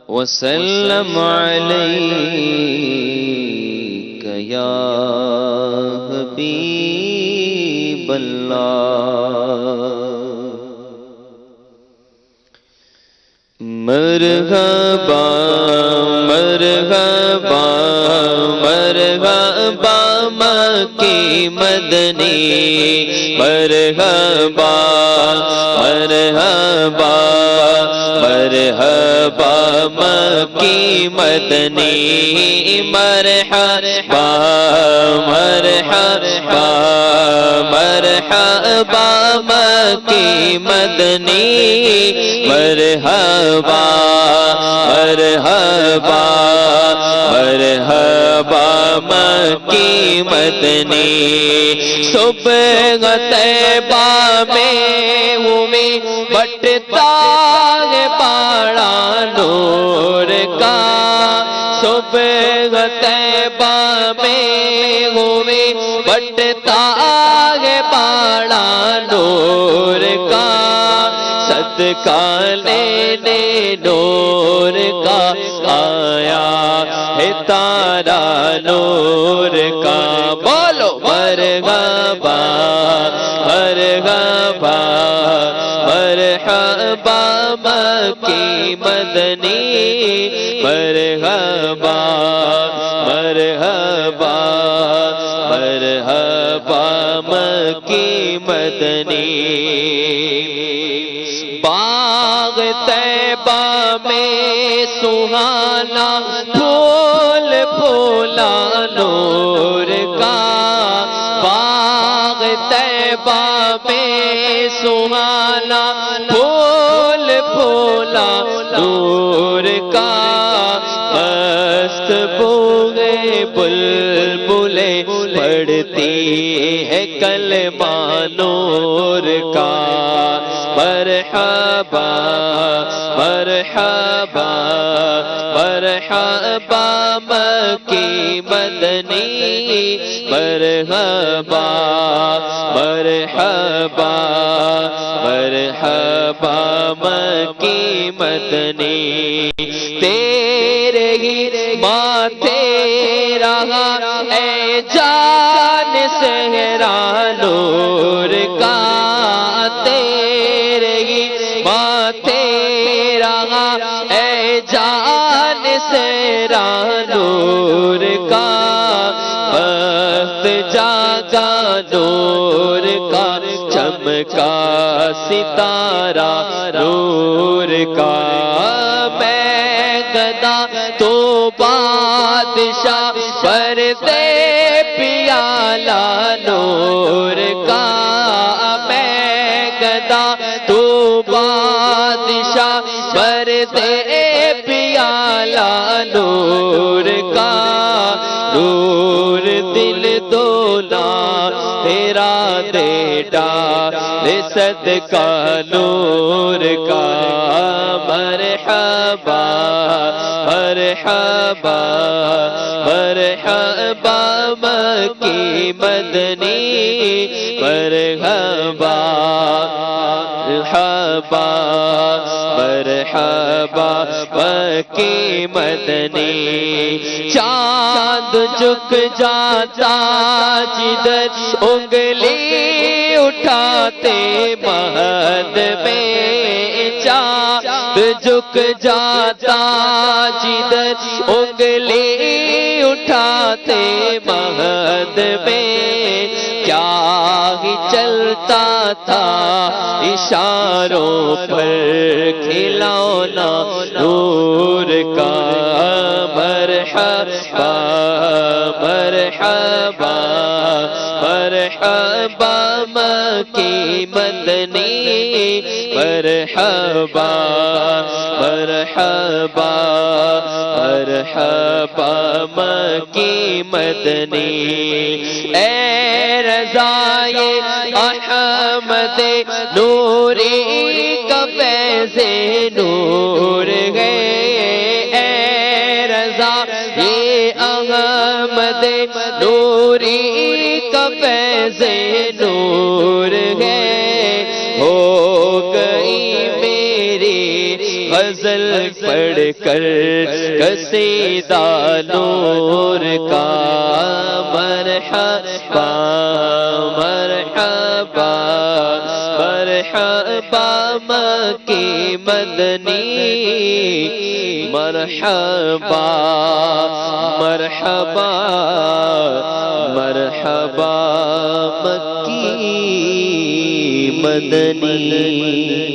وسلم عليك يا حبيب الله مرحبا مرحبا مرحبا مکی مدنی مرحبا مرحبا مرحبا مکی مدنی مرحبا مرحبا مرحبا مکی مدنی مرحبا مرحبا مرحبا مکی مدنی صبح طیبہ میں ہوئی بٹتا ہے باڑا نور کا صبح طیبہ میں ہوئی بٹتا ہے باڑا نور کا صدقہ لینے نور کا آیا ہے تارا نور کا بولو مرحبا مرحبا مرحبا مکی مدنی مرحبا مرحبا مرحبا مکی مدنی باغ طیبہ میں سہانا پھول پھولا نور کا باغ طیبہ میں سہانا پھول پھولا نور کا مست بوئے بلبلیں پڑھتی ہے کلمہ نور کا مرحبا مرحبا مرحبا مکی مدنی مرحبا مرحبا مرحبا مکی مدنی تیرے ہی ماتھے رہا اے جان صحرا نور کا تیرے ہی ماتھے رہا اے جان صحرا نور کا وقت جاگا نور کا چمکا ستارہ نور کا میں گدا تو بادشاہ پر دے پیالہ نور کا میں گدا تو بادشاہ پر دے پیالہ نور کا نور دل دولا تیرا بیٹا صدقہ نور کا مرحبا مرحبا مرحبا مکی مدنی مرحبا مرحبا مرحبا مکی مدنی چاند جھک جاتا جدھر انگلی اٹھاتے مہد میں چاند جھک جاتا جدھر انگلی اٹھاتے مہد میں کیا ہی چلتا تھا اشاروں پر کھلونا نور کا مرحبا مرحبا مرحبا مکی مدنی مرحبا مرحبا مرحبا مکی مدنی اے رضائے احمد نوری کا فیض نور ہے اے رضا یہ احمد نوری کا فیض نور ہے ہو گئی غزل پڑھ کر قصیدہ نور کا مرحبا مرحبا مرحبا مکی مدنی مرحبا مرحبا مرحبا مکی مدنی